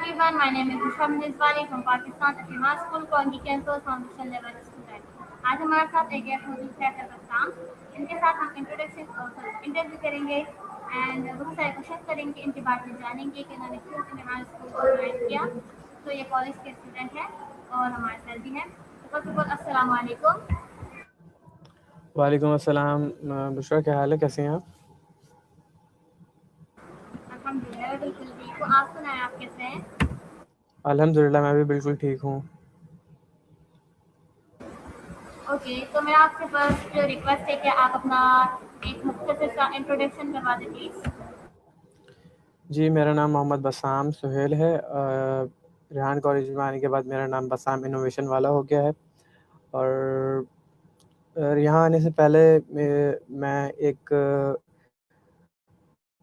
everyone, my name is Bushra Nizwani from Pakistan Atima School Kongi Campus Foundation Level Student. आज हमारे साथ एक guest मौजूद है बस्साम। इनके साथ हम इंट्रोडक्शन इंटरव्यू करेंगे एंड बहुत सारे क्वेश्चन करेंगे, इनके बारे में जानेंगे कि इन्होंने क्यों हमारे स्कूल को ज्वाइन किया। तो ये कॉलेज के स्टूडेंट हैं और हमारे साथ भी हैं। तो फर्स्ट ऑफ ऑल अस्सलाम वालेकुम। वालेकुम अस्सलाम। बुशरा, क्या हाल है, कैसे हैं आप? अल्हम्दुलिल्लाह मैं बिल्कुल ठीक हूँ। आप सुनाएं, आप कैसे हैं? अल्हम्दुलिल्लाह मैं भी बिल्कुल ठीक हूँ। ओके, तो मेरा आपसे फर्स्ट रिक्वेस्ट है कि आप अपना एक मुख्तसर सा इंट्रोडक्शन करवा दें प्लीज़। जी, मेरा नाम मोहम्मद बस्साम सुहेल है। रेहान कॉलेज में आने के बाद मेरा नाम बस्साम इनोवेशन वाला हो गया है। और यहाँ आने से पहले मैं एक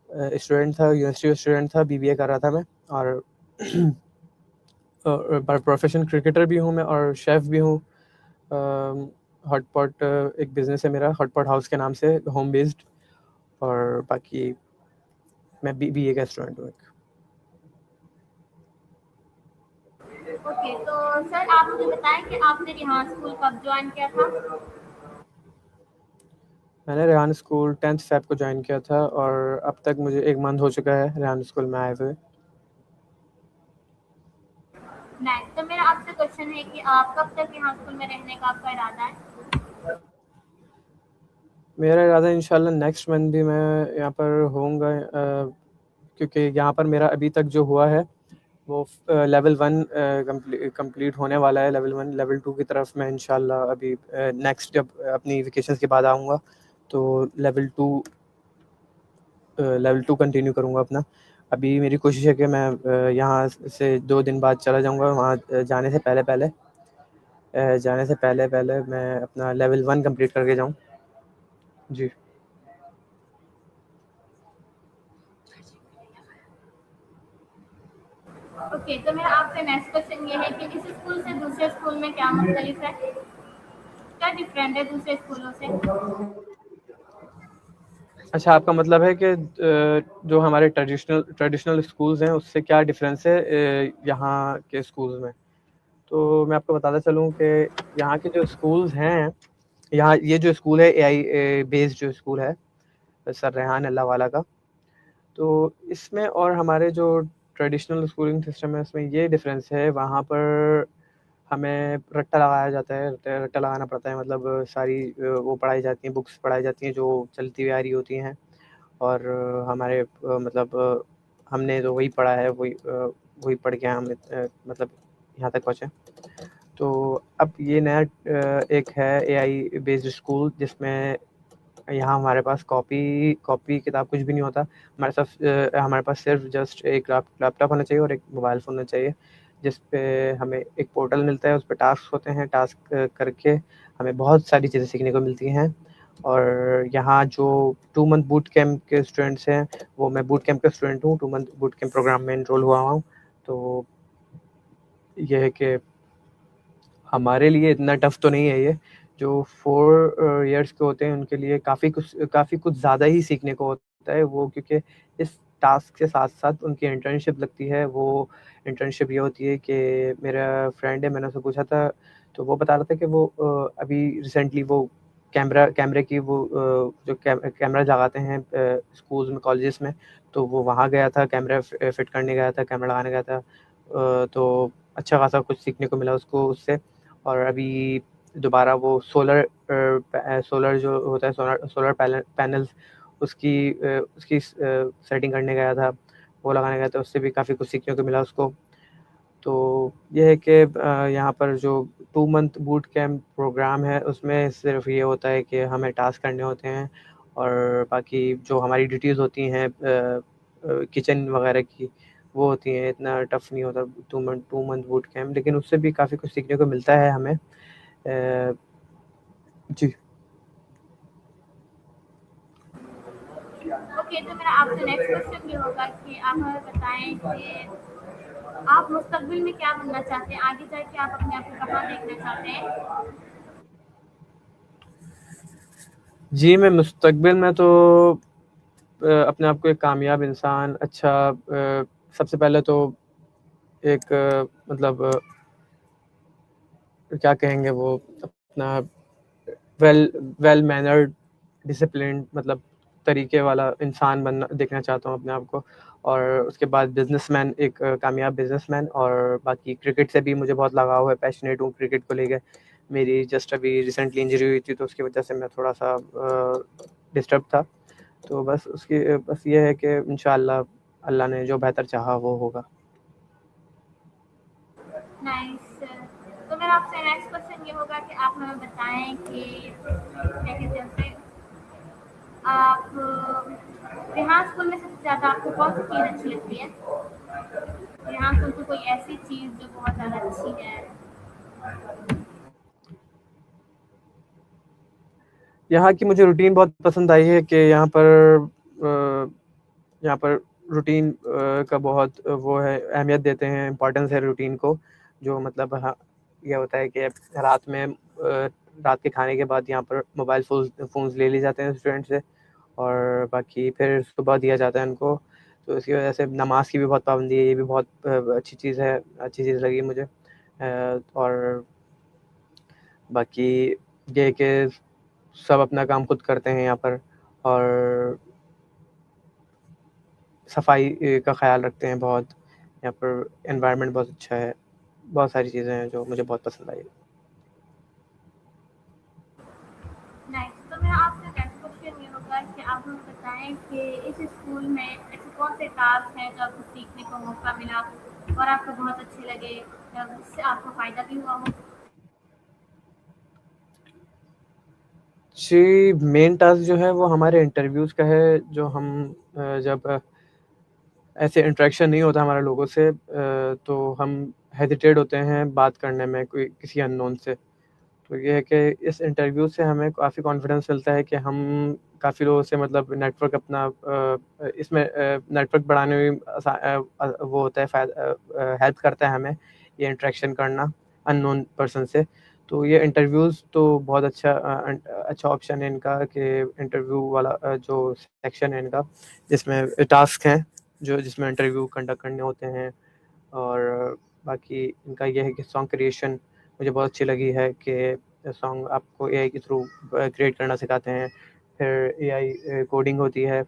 स्टूडेंट था, यूनिवर्सिटी स्टूडेंट था, बीबीए कर रहा था मैं। और प्रोफेशन क्रिकेटर भी हूँ मैं और शेफ़ भी हूँ। हॉटपॉट एक बिज़नेस है मेरा, हॉटपॉट हाउस के नाम से, होम बेस्ड। और बाकी मैं बीबीए का स्टूडेंट हूँ एक। ओके, तो सर आप मुझे बताएं कि आपने यहाँ स्कूल कब ज्वाइन किया था? मैंने रेहान स्कूल 10th फ़ेब को ज्वाइन किया था और अब तक मुझे 1 मंथ हो चुका है रेहान स्कूल में आए हुए। नहीं, तो मेरा आपसे क्वेश्चन है कि आप कब तक यहाँ स्कूल में रहने का आपका इरादा है? मेरा इरादा इंशाल्लाह नेक्स्ट मंथ भी मैं यहाँ पर होऊंगा, क्योंकि यहाँ पर मेरा अभी तक जो हुआ है वो लेवल 1 कंप्लीट होने वाला है। लेवल 1 लेवल 2 की तरफ मैं इंशाल्लाह अभी नेक्स्ट जब अपनी वेकेशंस के बाद आऊँगा तो लेवल 2 कंटिन्यू करूँगा अपना। अभी मेरी कोशिश है कि मैं यहाँ से 2 दिन बाद चला जाऊँगा। वहाँ जाने से पहले मैं अपना लेवल 1 कंप्लीट करके जाऊँ। जी। ओके, तो मेरा आपसे नेक्स्ट क्वेश्चन ये है कि इस स्कूल से दूसरे स्कूल में क्या मुख्तलिफ है, क्या डिफरेंट है दूसरे स्कूलों से? अच्छा, आपका मतलब है कि जो हमारे ट्रेडिशनल स्कूल्स हैं उससे क्या डिफरेंस है यहाँ के स्कूल्स में? तो मैं आपको बताता चलूँ कि यहाँ के जो स्कूल्स हैं, यहाँ ये जो स्कूल है एआई बेस्ड जो स्कूल है सर रेहान अल्लाह वाला का, तो इसमें और हमारे जो ट्रेडिशनल स्कूलिंग सिस्टम है उसमें ये डिफरेंस है। वहाँ पर हमें रट्टा लगाया जाता है, रट्टा लगाना पड़ता है। मतलब सारी वो पढ़ाई जाती हैं, बुक्स पढ़ाई जाती हैं जो चलती हुई आ रही होती हैं। और हमारे मतलब हमने जो वही पढ़ा है वही पढ़ के हम मतलब यहाँ तक पहुँचे। तो अब ये नया एक है एआई बेस्ड स्कूल जिसमें यहाँ हमारे पास कॉपी किताब कुछ भी नहीं होता। हमारे पास सिर्फ जस्ट एक लैपटॉप होना चाहिए और एक मोबाइल फ़ोन होना चाहिए, जिस पे हमें एक पोर्टल मिलता है, उस पे टास्क होते हैं। टास्क करके हमें बहुत सारी चीज़ें सीखने को मिलती हैं। और यहाँ जो 2 मंथ बूट कैंप के स्टूडेंट्स हैं, वो मैं बूट कैंप का स्टूडेंट हूँ, 2 मंथ बूट कैंप प्रोग्राम में एनरोल हुआ हूँ। तो ये है कि हमारे लिए इतना टफ तो नहीं है ये। जो 4 इयर्स के होते हैं उनके लिए काफ़ी कुछ ज़्यादा ही सीखने को होता है वो, क्योंकि इस टास्क के साथ-साथ उनकी इंटर्नशिप लगती है। वो इंटर्नशिप ये होती है कि मेरा फ्रेंड है, मैंने उससे पूछा था, तो वो बता रहा था कि वो अभी रिसेंटली वो कैमरे की वो जो कैमरा लगाते हैं स्कूल्स में, कॉलेजेस में, तो वो वहाँ गया था, कैमरा फिट करने गया था, कैमरा लगाने गया था। तो अच्छा खासा कुछ सीखने को मिला उसको उससे। और अभी दोबारा वो सोलर जो होता है, सोलर पैनल्स उसकी सेटिंग करने गया था, वो लगाने गया था। उससे भी काफ़ी कुछ सीखने को मिला उसको। तो ये है कि यहाँ पर जो 2 मंथ बूट कैंप प्रोग्राम है उसमें सिर्फ ये होता है कि हमें टास्क करने होते हैं और बाकी जो हमारी ड्यूटीज़ होती हैं किचन वगैरह की, वो होती हैं। इतना टफ नहीं होता 2 मंथ बूट कैंप, लेकिन उससे भी काफ़ी कुछ सीखने को मिलता है हमें। जी। ओके, तो मेरा आपसे नेक्स्ट क्वेश्चन ये होगा कि आप हमें बताएं कि आप मुस्तकबिल में क्या बनना चाहते हैं, आगे जाके आप अपने आप को कहाँ देखना चाहते हैं? जी, मैं मुस्तकबिल में तो अपने आप को एक कामयाब इंसान, अच्छा सबसे पहले तो एक मतलब क्या कहेंगे वो अपना वेल वेल मैनर्ड डिसिप्लिन्ड मतलब तरीके वाला इंसान बनना देखना चाहता हूँ अपने आप को। और उसके बाद बिजनेसमैन, एक कामयाब बिजनेसमैन। और बाकी क्रिकेट से भी मुझे बहुत लगाव है, पैशनेट हूँ क्रिकेट को लेके। मेरी जस्ट अभी रिसेंटली इंजरी हुई थी, तो उसकी वजह से मैं थोड़ा सा डिस्टर्ब था। तो बस ये है कि इंशाल्लाह अल्लाह ने जो बेहतर चाहा वो होगा। नाइस। तो मेरा आपसे नेक्स्ट क्वेश्चन ये होगा कि आप हमें बताएं कि क्या कहते हैं उसे, आप रेहान स्कूल में सबसे ज़्यादा आपको कौन सी चीज़ अच्छी लगती है? रेहान स्कूल की कोई ऐसी चीज़ जो बहुत ज़्यादा अच्छी है? यहाँ की मुझे रूटीन बहुत पसंद आई है कि यहाँ पर रूटीन का बहुत वो है, अहमियत देते हैं, इम्पोर्टेंस है रूटीन को। जो मतलब हाँ, ये होता है कि रात के खाने के बाद यहाँ पर मोबाइल फ़ोन्स ले लिए जाते हैं स्टूडेंट से, और बाकी फिर सुबह दिया जाता है उनको। तो इसकी वजह से नमाज की भी बहुत पाबंदी है, ये भी बहुत अच्छी चीज़ है, अच्छी चीज़ लगी मुझे। और बाकी ये कि सब अपना काम खुद करते हैं यहाँ पर, और सफाई का ख्याल रखते हैं बहुत। यहाँ पर एनवायरनमेंट बहुत अच्छा है, बहुत सारी चीज़ें हैं जो मुझे बहुत पसंद आई। नाइस। तो मेरा आपसे नेक्स्ट क्वेश्चन ये होगा कि आप हमें बताएं कि इस स्कूल में ऐसे कौन से टास्क हैं जो आपको सीखने को मौका मिला और आपको बहुत अच्छे लगे या जिससे आपको फ़ायदा भी हुआ हो? जी, मेन टास्क जो है वो हमारे इंटरव्यूज़ का है, जो हम जब ऐसे इंटरेक्शन नहीं होता हमारा लोगों से, तो हम हेजिटेट होते हैं बात करने में कोई किसी अननोन से। तो ये है कि इस इंटरव्यू से हमें काफ़ी कॉन्फिडेंस मिलता है कि हम काफ़ी लोगों से मतलब नेटवर्क अपना इसमें नेटवर्क बढ़ाने में वो होता है, हेल्प करता है हमें ये इंटरेक्शन करना अननोन पर्सन से। तो ये इंटरव्यूज़ तो बहुत अच्छा ऑप्शन है इनका, कि इंटरव्यू वाला जो सेक्शन है इनका, जिसमें टास्क हैं जिसमें इंटरव्यू कंडक्ट करने होते हैं। और बाकी इनका ये है कि सॉन्ग क्रिएशन मुझे बहुत अच्छी लगी है, कि सॉन्ग आपको एआई के थ्रू क्रिएट करना सिखाते हैं। फिर एआई कोडिंग होती है,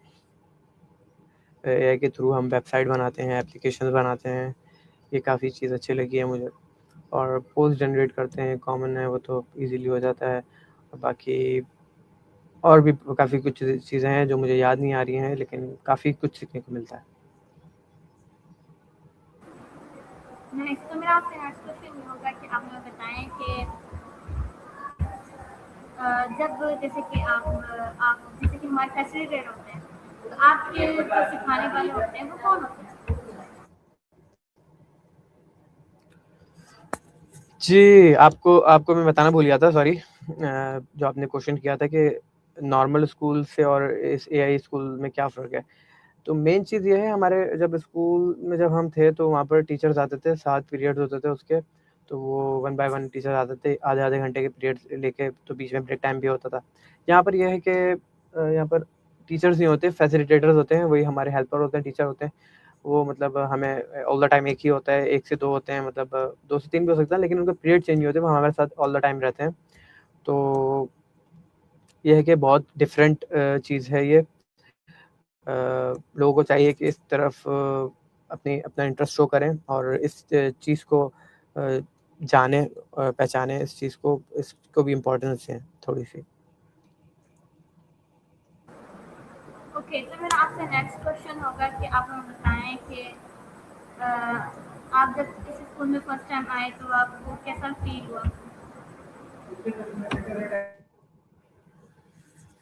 एआई के थ्रू हम वेबसाइट बनाते हैं, एप्लीकेशंस बनाते हैं। ये काफ़ी चीज़ अच्छी लगी है मुझे। और पोस्ट जनरेट करते हैं, कॉमन है वो तो ईज़िली हो जाता है। बाकी और भी काफ़ी कुछ चीज़ें हैं जो मुझे याद नहीं आ रही हैं, लेकिन काफ़ी कुछ सीखने को मिलता है। नाइस। तो मेरा आपसे नेक्स्ट क्वेश्चन ये होगा कि आप हमें बताएं कि जब जैसे कि आप जैसे कि हमारे फैसिलिटेटर होते हैं, तो आपके जो सिखाने वाले होते हैं वो कौन होते हैं? जी, आपको आपको मैं बताना भूल गया था, सॉरी। जो आपने क्वेश्चन किया था कि नॉर्मल स्कूल से और इस एआई स्कूल में क्या फ़र्क है? तो मेन चीज़ ये है, हमारे जब स्कूल में जब हम थे तो वहाँ पर टीचर्स आते थे, 7 पीरियड्स होते थे उसके। तो वो वन बाय वन टीचर आते थे, आधे-आधे घंटे के पीरियड्स लेके, तो बीच में ब्रेक टाइम भी होता था। यहाँ पर ये है कि यहाँ पर टीचर्स नहीं होते, फैसिलिटेटर्स होते हैं, वही हमारे हेल्पर होते हैं, टीचर होते हैं। वो मतलब हमें ऑल द टाइम एक ही होता है, 1 से 2 होते हैं, मतलब 2 से 3 भी हो सकता है, लेकिन उनके पीरियड चेंज नहीं होते, वो हमारे साथ ऑल द टाइम रहते हैं। तो ये है कि बहुत डिफरेंट चीज़ है ये। लोगों को चाहिए कि इस तरफ अपना इंटरेस्ट शो करें और इस चीज़ को जानें, पहचानें इस चीज़ को, इसको भी इम्पोर्टेंस दें थोड़ी-सी। ओके, तो मेरा आपसे नेक्स्ट क्वेश्चन होगा कि आप हमें बताएं कि अ, आप जब इस स्कूल में फर्स्ट टाइम आए तो आपको कैसा फील हुआ?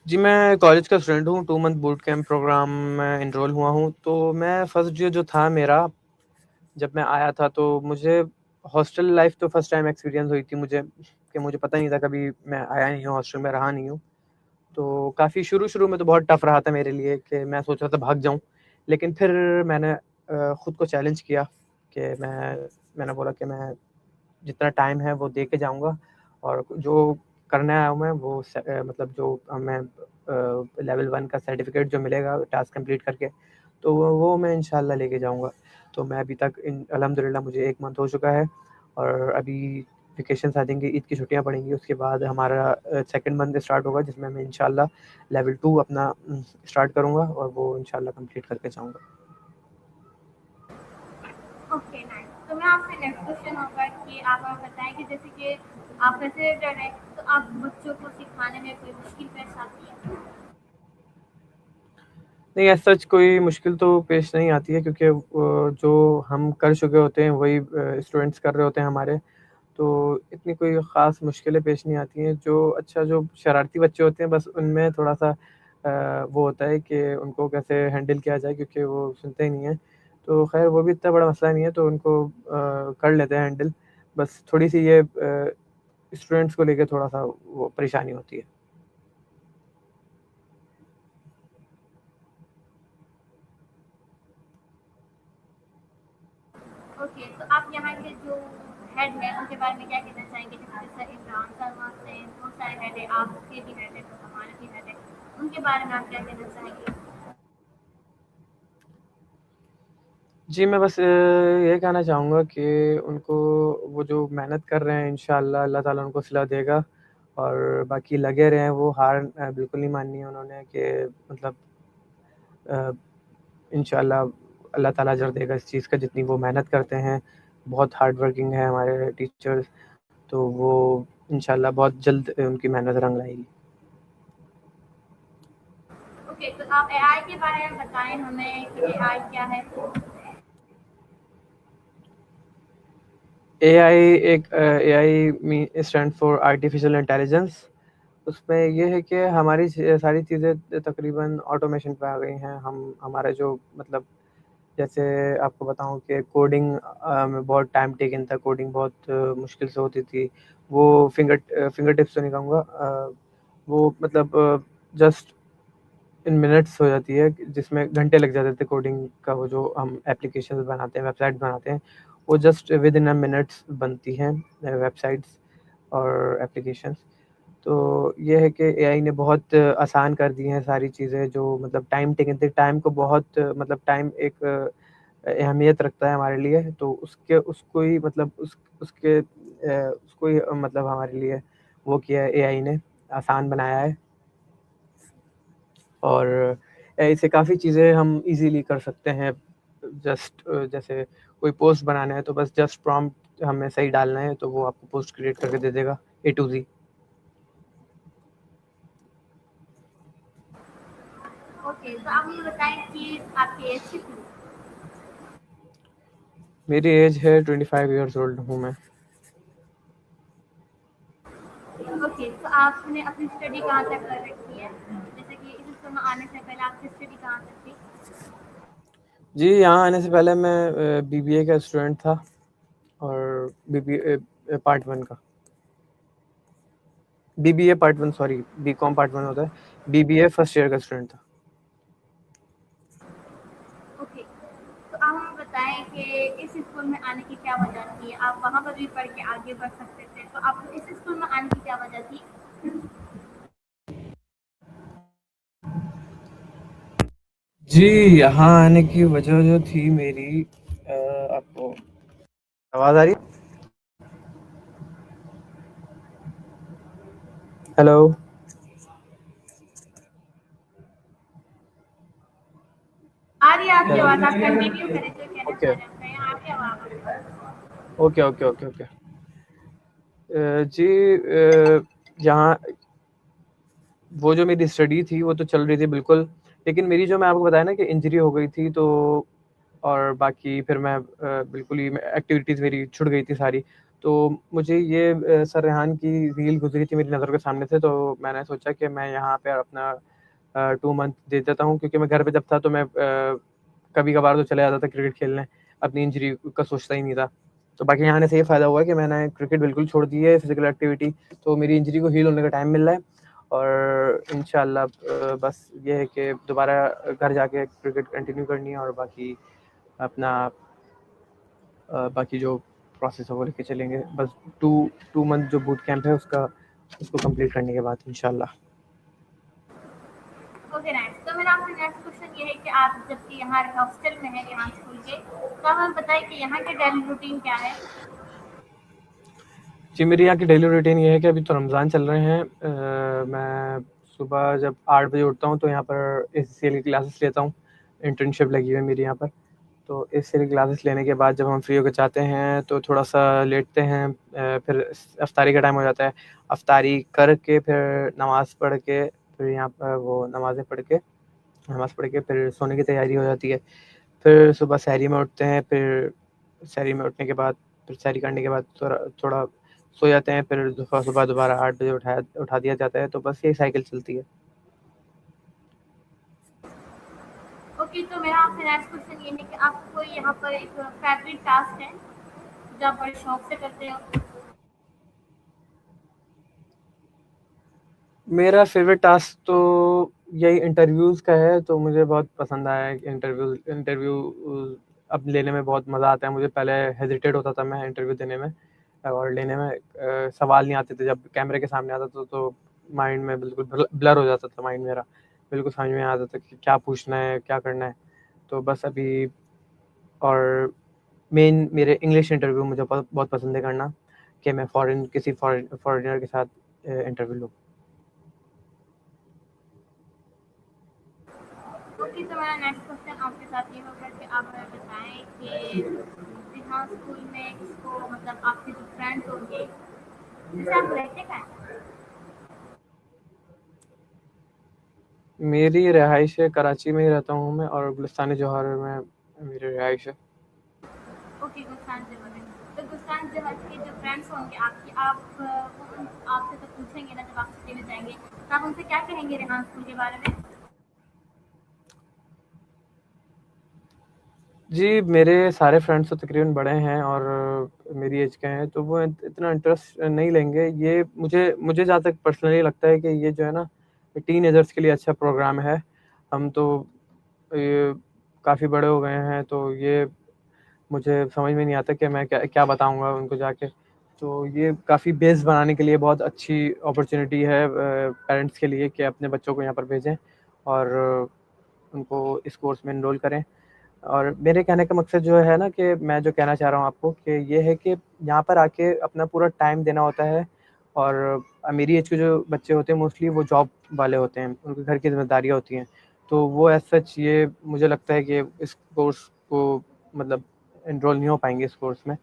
जी, मैं कॉलेज का स्टूडेंट हूँ, 2 मंथ बूट कैंप प्रोग्राम में एनरोल हुआ हूँ। तो मैं फर्स्ट ईयर जो था मेरा, जब मैं आया था तो मुझे हॉस्टल लाइफ़ तो फर्स्ट टाइम एक्सपीरियंस हुई थी मुझे, कि मुझे पता नहीं था, कभी मैं आया नहीं हूँ, हॉस्टल में रहा नहीं हूँ। तो काफ़ी शुरू-शुरू में तो बहुत टफ़ रहा था मेरे लिए, कि मैं सोच रहा था भाग जाऊँ। लेकिन फिर मैंने खुद को चैलेंज किया, कि मैंने बोला कि मैं जितना टाइम है वो दे के जाऊँगा, और जो करने आया हूँ मैं वो मतलब जो मैं लेवल 1 का सर्टिफ़िकेट जो मिलेगा टास्क कंप्लीट करके, तो वो मैं इंशाल्लाह लेके जाऊँगा। तो मैं अभी तक अल्हम्दुलिल्लाह मुझे 1 मंथ हो चुका है और अभी वेकेशंस आ जाएँगी, ईद की छुट्टियाँ पड़ेंगी, उसके बाद हमारा सेकंड मंथ स्टार्ट होगा जिसमें मैं इंशाल्लाह लेवल 2 अपना स्टार्ट करूँगा और वो इंशाल्लाह कंप्लीट करके जाऊँगा। Okay, nice. तो मैं आपसे नेक्स्ट क्वेश्चन होगा कि आप हमें बताएँ कि जैसे कि आप फैसिलिटेटर हैं, तो आप बच्चों को सिखाने में कोई मुश्किल पेश आती है? नहीं, एज़ सच कोई मुश्किल तो पेश नहीं आती है क्योंकि जो हम कर चुके होते हैं वही स्टूडेंट्स कर रहे होते हैं हमारे, तो इतनी कोई ख़ास मुश्किलें पेश नहीं आती हैं। जो शरारती बच्चे होते हैं बस उनमें थोड़ा-सा वो होता है कि उनको कैसे हैंडल किया जाए क्योंकि वो सुनते ही नहीं हैं। तो ख़ैर वो भी इतना बड़ा मसला नहीं है तो उनको कर लेते हैं हैंडल। बस थोड़ी-सी ये स्टूडेंट्स को लेके थोड़ा-सा वो परेशानी होती है। ओके, तो आप यहाँ के जो हेड हैं, उनके बारे में क्या कहना चाहेंगे? जैसे इमरान सर वहाँ से बहुत सारे हेड हैं, आपके भी हेड हैं, तो हमारे भी हेड हैं। उनके बारे में आप क्या कहना चाहेंगे? जी, मैं बस ये कहना चाहूँगा कि उनको वो जो मेहनत कर रहे हैं इंशाअल्लाह अल्लाह ताला उनको सिला देगा और बाकी लगे रहें वो हार बिल्कुल नहीं माननी है उन्होंने कि मतलब अ, इंशाअल्लाह अल्लाह ताला अजर देगा इस चीज़ का जितनी वो मेहनत करते हैं। बहुत हार्ड वर्किंग है हमारे टीचर्स, तो वो इंशाअल्लाह बहुत जल्द उनकी मेहनत रंग लाएगी। ओके, तो आप एआई के बारे में बताएँ हमें कि एआई क्या है? AI stand for artificial intelligence. उसमें ये है कि हमारी सारी चीज़ें तकरीबन ऑटोमेशन पे आ गई हैं। हमारा जो मतलब जैसे आपको बताऊँ कि कोडिंग में बहुत टाइम टेकन था, कोडिंग बहुत मुश्किल से होती थी। वो फिंगर टिप्स तो नहीं कहूँगा, वो मतलब जस्ट इन मिनट्स हो जाती है, जिसमें घंटे लग जाते थे कोडिंग का। वो जो हम एप्लीकेशंस बनाते हैं, वेबसाइट बनाते हैं, वो just with in a minutes बनती हैं वेबसाइट्स और एप्लीकेशंस। तो ये है कि एआई ने बहुत आसान कर दी हैं सारी चीज़ें जो मतलब टाइम टेकन थे। टाइम को बहुत मतलब टाइम एक अहमियत रखता है हमारे लिए, तो उसको ही मतलब उसको ही मतलब हमारे लिए वो किया है एआई ने, आसान बनाया है। और एआई से काफ़ी चीज़ें हम ईज़िली कर सकते हैं। जस्ट जैसे कोई पोस्ट बनाना है तो बस जस्ट प्रॉम्प्ट हमें सही डालना है तो वो आपको पोस्ट क्रिएट करके दे देगा ए टू ज़ी। ओके, तो आप मुझे बताएँ कि आपकी एज कितनी है? मेरी एज है 25 इयर्स ओल्ड हूँ मैं। ओके, तो आपने अपनी स्टडी कहाँ तक कर रखी है? जैसे कि इस स्कूल में आने से पहले आपकी स्टडी कहाँ तक थी? जी, यहाँ आने से पहले मैं बीबीए का स्टूडेंट था और बीबीए पार्ट 1 का। BBA part 1 sorry, BCom part 1 होता है। बीबीए फर्स्ट ईयर का स्टूडेंट था। ओके, तो आप हमें बताएँ कि इस स्कूल में आने की क्या वजह थी? आप वहाँ पर भी पढ़ के आगे बढ़ सकते थे, तो आपको इस स्कूल में आने की क्या वजह थी? जी, यहाँ आने की वजह जो थी मेरी आपको आवाज़ आ रही है? हेलो? आ रही है आपकी हेलो? आवाज़, आप कंटिन्यू करें जो कहना ओके। चाह रहे हैं। मैं यहाँ आ रही है आवाज़। Okay, okay, okay, okay. जी, यहाँ वो जो मेरी स्टडी थी वो तो चल रही थी बिल्कुल, लेकिन मेरी जो मैं आपको बताया ना कि इंजरी हो गई थी तो और बाकी फिर मैं बिल्कुल ही एक्टिविटीज़ मेरी छूट गई थी सारी। तो मुझे ये सर रेहान की रील गुज़री थी मेरी नज़र के सामने से, तो मैंने सोचा कि मैं यहाँ पे अपना 2 मंथ दे देता हूँ क्योंकि मैं घर पे जब था तो मैं कभी-कभार तो चला जाता था क्रिकेट खेलने, अपनी इंजरी का सोचता ही नहीं था। तो बाकी यहाँ आने से ये फ़ायदा हुआ कि मैंने क्रिकेट बिल्कुल छोड़ दी है, फिज़िकल एक्टिविटी, तो मेरी इंजरी को हील होने का टाइम मिल रहा है और इंशाल्लाह बस ये है कि दोबारा घर जाके क्रिकेट कंटिन्यू करनी है और बाकी अपना बाकी जो प्रोसेस है वो लेके चलेंगे। बस 2 मंथ जो बूट कैंप है उसको कंप्लीट करने के बाद इंशाल्लाह। Okay nice. तो मेरा आपसे नेक्स्ट क्वेश्चन ये है कि आप जबकि यहाँ हॉस्टल में हैं यहाँ स्कूल के, तो आप हमें बताइए कि यहाँ के डेली रूटीन क्या है? जी, मेरी यहाँ की डेली रूटीन ये है कि अभी तो रमज़ान चल रहे हैं। मैं सुबह जब 8 बजे उठता हूँ तो यहाँ पर एचसीएल की क्लासेस लेता हूँ। इंटर्नशिप लगी हुई है मेरी यहाँ पर। तो एचसीएल की क्लासेस लेने के बाद जब हम फ्री होकर जाते हैं तो थोड़ा-सा लेटते हैं। फिर इफ्तारी का टाइम हो जाता है। इफ्तारी करके फिर नमाज़ पढ़ के फिर यहाँ पर वो नमाज़ें पढ़ के नमाज़ पढ़ के फिर सोने की तैयारी हो जाती है। फिर सुबह सहरी में उठते हैं, फिर सहरी में उठने के बाद फिर सहरी करने के बाद थोड़ा सो जाते हैं, फिर सुबह दोबारा 8 बजे उठा दिया जाता है, तो बस यही साइकिल चलती है। ओके, तो मेरा आपसे नेक्स्ट क्वेश्चन ये है कि आपको कोई यहाँ पर एक फेवरेट टास्क है जो आप बड़े शौक से करते हो? मेरा फेवरेट टास्क तो यही इंटरव्यूज़ का है, तो मुझे बहुत पसंद आया है। इंटरव्यू अब लेने में बहुत मज़ा आता है मुझे। पहले हेजिटेट होता था मैं इंटरव्यू देने में और लेने में। सवाल नहीं आते थे जब कैमरे के सामने आता था, तो माइंड में बिल्कुल ब्लर हो जाता था माइंड मेरा। बिल्कुल समझ में नहीं आता था कि क्या पूछना है, क्या करना है। तो बस अभी और मेन मेरे इंग्लिश इंटरव्यू मुझे बहुत पसंद है करना, कि मैं किसी फॉरेनर के साथ इंटरव्यू लूँ। ओके, तो मेरा नेक्स्ट क्वेश्चन आपके साथ ये होगा कि आप हमें बताएं कि यहाँ स्कूल में किसको मतलब आपके जो फ्रेंड्स होंगे जिससे आप रहते कहाँ हैं? मेरी रिहाइश है कराची में ही रहता हूँ मैं, और गुलिस्तान जौहर में मेरी रिहाइश है। ओके, गुस्तान जहर में। तो गुस्तान जहर के जो फ्रेंड्स होंगे आपके, वो आपसे तो पूछेंगे ना जब आप छुट्टी में जाएंगे, तो आप उनसे क्या कहेंगे रेहान स्कूल के बारे में? जी, मेरे सारे फ्रेंड्स तो तकरीबन बड़े हैं और मेरी एज के हैं, तो वो इतना इंटरेस्ट नहीं लेंगे। ये मुझे जहाँ तक पर्सनली लगता है कि ये जो है ना, टीनेजर्स के लिए अच्छा प्रोग्राम है। हम तो ये काफ़ी बड़े हो गए हैं, तो ये मुझे समझ में नहीं आता कि मैं क्या बताऊँगा उनको जाके। तो ये काफ़ी बेस बनाने के लिए बहुत अच्छी अपॉर्च्युनिटी है पेरेंट्स के लिए कि अपने बच्चों को यहाँ पर भेजें और उनको इस कोर्स में एनरोल करें। और मेरे कहने का मकसद जो है ना, कि मैं जो कहना चाह रहा हूँ आपको कि ये है कि यहाँ पर आके अपना पूरा टाइम देना होता है। और मेरी एज के जो बच्चे होते हैं मोस्टली वो जॉब वाले होते हैं, उनके घर की ज़िम्मेदारियाँ होती हैं। तो वो एज़ सच ये मुझे लगता है कि इस कोर्स को मतलब एनरोल नहीं हो पाएँगे इस कोर्स में,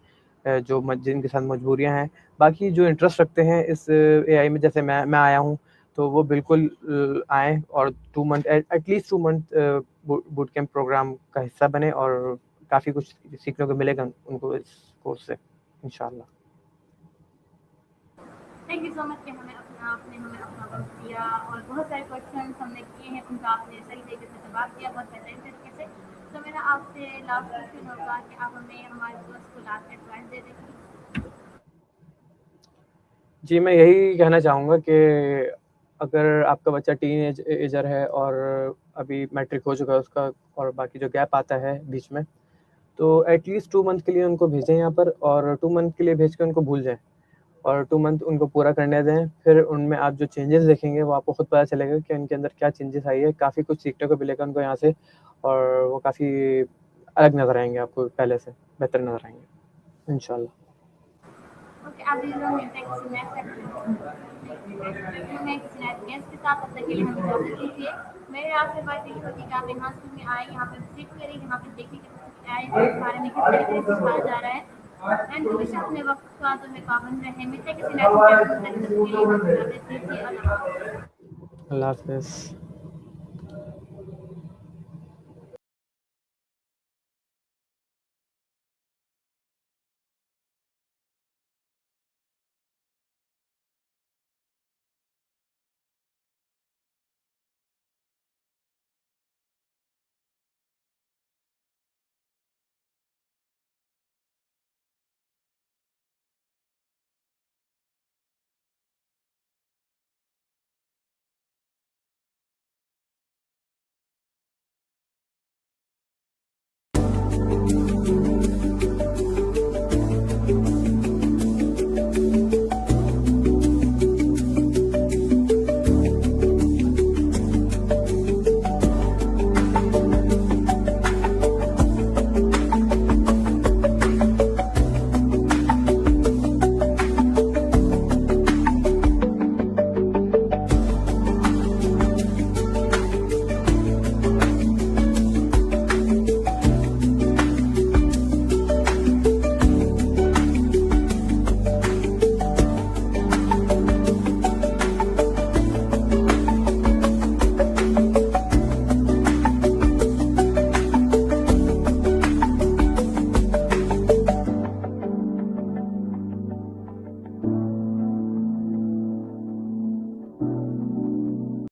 जिनके साथ मजबूरियाँ हैं। बाकी जो इंटरेस्ट रखते हैं इस एआई में, जैसे मैं आया हूँ, तो वो बिल्कुल आएँ और 2 month at least 2 month boot camp programme का हिस्सा बने, और काफ़ी कुछ सीखने को मिलेगा उनको इस कोर्स से इंशाल्लाह। थैंक यू सो मच कि आपने हमें अपना वक्त दिया और बहुत सारे क्वेश्चन हमने किए हैं उनका आपने सही तरीके से जवाब दिया, बहुत बेहतरीन तरीके से। तो मेरा आपसे लास्ट क्वेश्चन होगा कि आप हमें हमारे दोस्त को लास्ट एडवाइस दे दें। जी, मैं यही कहना चाहूँगा कि अगर आपका बच्चा एजर है और अभी मैट्रिक हो चुका है उसका, और बाकी जो गैप आता है बीच में, तो एटलीस्ट 2 मंथ के लिए उनको भेजें यहाँ पर, और 2 मंथ के लिए भेज के उनको भूल जाएँ। और 2 मंथ उनको पूरा करने दें, फिर उनमें आप जो चेंजेस देखेंगे वो आपको खुद पता चलेगा कि उनके अंदर क्या चेंजेस आई है। काफ़ी कुछ सीखने को मिलेगा उनको यहाँ से, और वो काफ़ी अलग नज़र आएँगे आपको, पहले से बेहतर नज़र आएँगे इंशाल्लाह। ओके, आप भी लोग मिलते हैं किसी नेक्स्ट गेस्ट के साथ, तब तक के लिए हमें इजाज़त दीजिए। मेरे आपसे बात यही होती है कि आप यहाँ स्कूल में आए, यहाँ पे विजिट करें, यहाँ पे देखिए कि AI के बारे में किस तरीके से सिखाया जा रहा है। एंड हमेशा अपने वक्त का जो है पाबंद रहे। मिलते हैं किसी नेक्स्ट टाइम, तब तक के लिए हमें इजाज़त दीजिए। अल्लाह हाफ़िज़। अल्लाह हाफ़िज़।